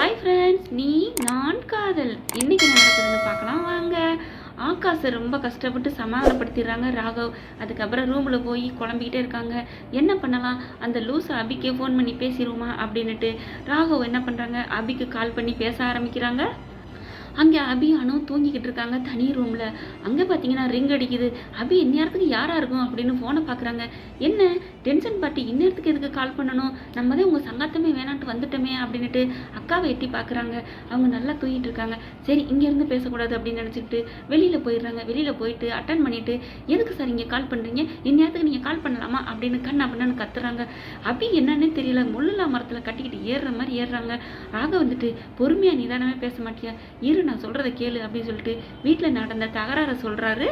Hi friends, நான் காதல் இன்னைக்கு என்ன நடக்குதுன்னு பார்க்கலாம் வாங்க. ஆகாஷை ரொம்ப கஷ்டப்பட்டு சமாதானப்படுத்திடுறாங்க ராகவ். அதுக்கப்புறம் ரூமில் போய் குழம்பிக்கிட்டே இருக்காங்க. என்ன பண்ணலாம், அந்த லூஸ் அபிக்கே ஃபோன் பண்ணி பேசிடுவோமா அப்படின்னுட்டு ராகவ் என்ன பண்ணுறாங்க, அபிக்கு கால் பண்ணி பேச ஆரம்பிக்கிறாங்க. அங்கே அபி அனும் தூங்கிக்கிட்டு இருக்காங்க தனி ரூமில். அங்கே பார்த்தீங்கன்னா ரிங் அடிக்குது. அபி இந்நேரத்துக்கு யாராக இருக்கும் அப்படின்னு ஃபோனை பார்க்குறாங்க. என்ன டென்ஷன் பார்ட்டி, இந்நேரத்துக்கு எதுக்கு கால் பண்ணணும், நம்ம தான் உங்கள் சங்காத்தமே வேணான்ட்டு வந்துட்டோமே அப்படின்ட்டு அக்காவை எட்டி பார்க்குறாங்க. அவங்க நல்லா தூங்கிட்டு இருக்காங்க. சரி இங்கேருந்து பேசக்கூடாது அப்படின்னு நினச்சிக்கிட்டு வெளியில் போயிடுறாங்க. வெளியில் போயிட்டு அட்டன் பண்ணிவிட்டு, எதுக்கு சார் இங்கே கால் பண்ணுறீங்க, இந்நேரத்துக்கு நீங்கள் கால் பண்ணலாமா அப்படின்னு கண்ணா பண்ணான்னு கத்துறாங்க. அபி என்னன்னு தெரியல, முள்ளுலா மரத்தில் கட்டிக்கிட்டு ஏறுற மாதிரி ஏறுறாங்க. ராக வந்துட்டு பொறுமையாக நிதானமே பேச மாட்டியா, இரு நான் சொல்கிறத கேளு அப்படின்னு சொல்லிட்டு வீட்டில் நடந்த தகராறை சொல்கிறாரு.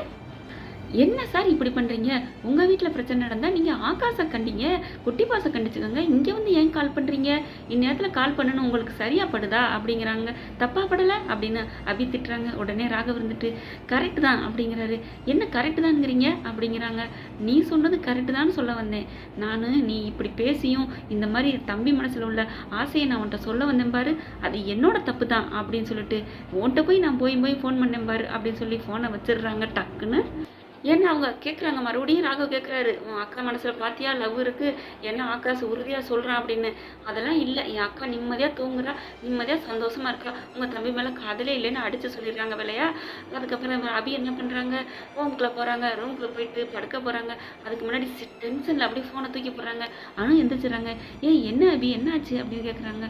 என்ன சார் இப்படி பண்ணுறீங்க, உங்கள் வீட்டில் பிரச்சனை நடந்தால் நீங்கள் ஆகாசை கண்டிங்க, குட்டி பாசை கண்டிச்சுக்கோங்க, இங்கே வந்து ஏன் கால் பண்ணுறீங்க, இந்நேரத்தில் கால் பண்ணணும் உங்களுக்கு சரியாக படுதா அப்படிங்கிறாங்க. தப்பாக படலை அப்படின்னு அபி திட்டுறாங்க. உடனே ராகவ் இருந்துட்டு கரெக்டு தான் அப்படிங்கிறாரு. என்ன கரெக்டு தான்ங்கிறீங்க அப்படிங்கிறாங்க. நீ சொன்னது கரெக்டு தான் சொல்ல வந்தேன் நான், நீ இப்படி பேசியும் இந்த மாதிரி தம்பி மனசில் உள்ள ஆசையை நான் உன்ட்ட சொல்ல வந்தேன் பாரு, அது என்னோட தப்பு தான் அப்படின்னு சொல்லிட்டு உன்ட்ட போய் நான் போய் ஃபோன் பண்ணேன் பாரு அப்படின்னு சொல்லி ஃபோனை வச்சிடுறாங்க டக்குன்னு. ஏன்னா அவங்க கேட்குறாங்க, மறுபடியும் ராகவ் கேட்குறாரு, உன் அக்கா மனசில் பார்த்தியா லவ் இருக்குது, என்ன ஆகாஷ் உறுதியாக சொல்கிறான் அப்படின்னு. அதெல்லாம் இல்லை, என் அக்கா நிம்மதியாக தூங்குறா, நிம்மதியாக சந்தோஷமாக இருக்கா, உங்கள் தம்பி மேலே காதலே இல்லைன்னு அடித்து சொல்லிடுறாங்க விலையா. அதுக்கப்புறம் அபி என்ன பண்ணுறாங்க, ரூமுக்குள்ளே போகிறாங்க. ரூமுக்குள்ளே போயிட்டு படுக்க போகிறாங்க. அதுக்கு முன்னாடி டென்ஷனில் அப்படியே ஃபோனை தூக்கி போடுறாங்க. ஆனால் எந்திரிச்சிடறாங்க. என்ன அபி என்னாச்சு அப்படின்னு கேட்குறாங்க.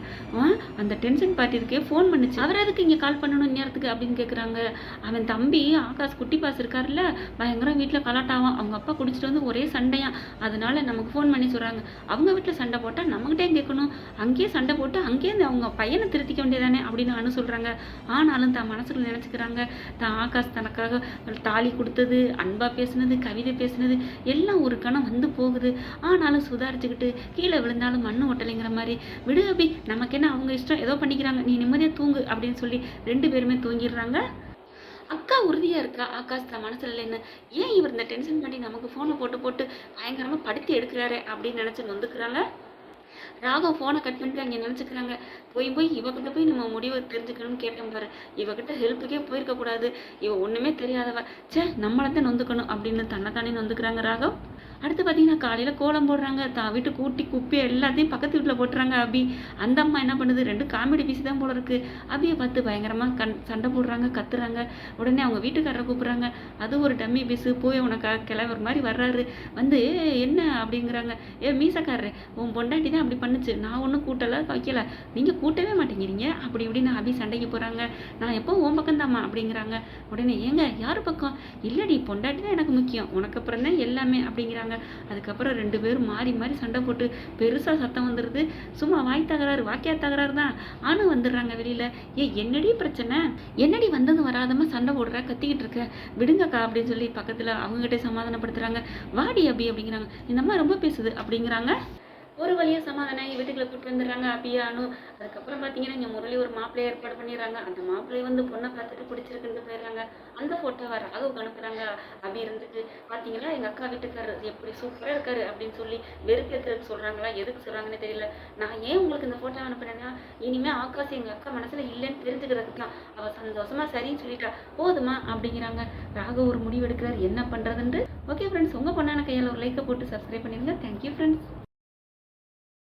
அந்த டென்ஷன் பார்ட்டி இருக்கே ஃபோன் பண்ணுச்சு, அவர் எதுக்கு இங்கே கால் பண்ணணும் நேரத்துக்கு அப்படின்னு கேட்குறாங்க. அவன் தம்பி ஆகாஷ் குட்டி பாஸ் இருக்காருல்ல, பயங்கர வீட்டில் கலாட்டாவான், அவங்க அப்பா குடிச்சிட்டு வந்து ஒரே சண்டையா, அதனால நமக்கு ஃபோன் பண்ணி சொல்கிறாங்க, அவங்க வீட்டில் சண்டை போட்டால் நம்மகிட்டே கேட்கணும், அங்கேயே சண்டை போட்டு அங்கேயே அவங்க பையனை திருத்திக்க வேண்டியதானே அப்படின்னு அனு சொல்கிறாங்க. ஆனாலும் தான் மனசுக்குள்ள நினச்சிக்கிறாங்க, தான் ஆகாஷ் தனக்காக தாலி கொடுத்தது, அன்பாக பேசுனது, கவிதை பேசுனது எல்லாம் ஒரு கணம் வந்து போகுது. ஆனாலும் சுதாரிச்சுக்கிட்டு கீழே விழுந்தாலும் மண்ணு ஒட்டலைங்கிற மாதிரி, விடு அபி நமக்கு என்ன, அவங்க இஷ்டம் ஏதோ பண்ணிக்கிறாங்க, நீ நிம்மதியாக தூங்கு அப்படின்னு சொல்லி 2 பேருமே தூங்கிடுறாங்க. அக்கா உறுதியாக இருக்கா, ஆகாஷ் தான் மனசில் இல்லைன்னு, ஏன் இவர் இந்த டென்ஷன் பண்ணி நமக்கு ஃபோனை போட்டு பயங்கரமாக படுத்தி எடுக்கிறாரு அப்படின்னு நினச்சி வந்துக்கிறாங்க. ராகவ் ஃபோனை கட் பண்ணிட்டு அங்கே நினச்சிக்கிறாங்க, போய் இவகிட்ட போய் நம்ம முடிவை தெரிஞ்சுக்கணும்னு கேட்டேன் பாரு, இவகிட்ட ஹெல்ப்புக்கே போயிருக்கக்கூடாது, இவ ஒன்றுமே தெரியாதவ, நம்மளை தான் நொந்துக்கணும் அப்படின்னு தன்னைத்தானே நொந்துக்கிறாங்க ராகவ். அடுத்து பார்த்தீங்கன்னா காலையில் கோலம் போடுறாங்க. தான் வீட்டு கூட்டி குப்பி எல்லாத்தையும் பக்கத்து வீட்டில் போட்டுறாங்க அபி. அந்த அம்மா என்ன பண்ணுது, 2 காமெடி பீஸ் தான் போல இருக்குது. அபியை பார்த்து பயங்கரமாக சண்டை போடுறாங்க, கத்துறாங்க. உடனே அவங்க வீட்டுக்காரரை கூப்பிட்றாங்க. அது ஒரு டம்மி பீஸு, போய் உனக்கு கிளவர் மாதிரி வர்றாரு. வந்து என்ன அப்படிங்கிறாங்க, மீசக்காரரு உன் பொண்டாட்டி தான் அப்படி பண்ணுச்சு, நான் ஒன்றும் கூட்டலை வைக்கல, நீங்கள் கூட்டவே மாட்டேங்கிறீங்க அப்படி இப்படின்னு அபி சண்டைக்கு போகிறாங்க. நான் எப்போ உன் பக்கம் தாம்மா அப்படிங்கிறாங்க. உடனே ஏங்க யார் பக்கம், இல்லடி பொண்டாட்டி தான் எனக்கு முக்கியம், உனக்கு அப்புறம் தான் எல்லாமே அப்படிங்கிறாங்க. அதுக்கப்புறம் 2 பேரும் மாறி மாறி சண்டை போட்டு பெருசா சத்தம் வந்துடுது. சும்மா வாக்கியா தகராறு தான். ஆனு வந்துடுறாங்க வெளியில. என்னடி பிரச்சனை, என்னடி வந்ததும் வராதமா சண்டை போடுற, கத்திக்கிட்டு இருக்க, விடுங்கக்கா அப்படின்னு சொல்லி பக்கத்துல அவங்ககிட்ட சமாதானப்படுத்துறாங்க. வாடி அபி அப்படிங்கிறாங்க. இந்த அம்மா ரொம்ப பேசுது அப்படிங்கிறாங்க. ஒரு வழியாக சமாதானம் வீட்டுக்குள்ளே கூப்பிட்டு வந்துடுறாங்க அபியானு. அதுக்கப்புறம் பார்த்தீங்கன்னா இங்கே முரளி ஒரு மாப்பிள்ளையை ஏற்பாடு பண்ணிடுறாங்க. அந்த மாப்பிள்ளையை வந்து பொண்ணை பார்த்துட்டு பிடிச்சிருக்குன்னு போயிடுறாங்க. அந்த ஃபோட்டோவை ராகவுக்கு அனுப்புகிறாங்க. அபி இருந்துட்டு, பார்த்தீங்களா எங்கள் அக்கா வீட்டுக்காரர் எப்படி சூப்பராக இருக்காரு அப்படின்னு சொல்லி வெறுப்பேற்றுறதுக்கு சொல்கிறாங்களா, எதுக்கு சொல்கிறாங்கன்னு தெரியல. நான் ஏன் உங்களுக்கு இந்த ஃபோட்டோ அனுப்புனேன்னா, இனிமேல் ஆகாஷ் எங்கள் அக்கா மனசில் இல்லைன்னு தெரிஞ்சுக்கிறதுக்கு தான், அவள் சந்தோஷமாக சரின்னு சொல்லிட்டா போதுமா அப்படிங்கிறாங்க. ராகவ் ஒரு முடிவு எடுக்கிறார் என்ன பண்ணுறதுன்ட்டு. ஓகே ஃப்ரெண்ட்ஸ், உங்கள் பொண்ணான கையால் ஒரு லைக்கை போட்டு சப்ஸ்கிரைப் பண்ணிடுங்க. Thank you friends.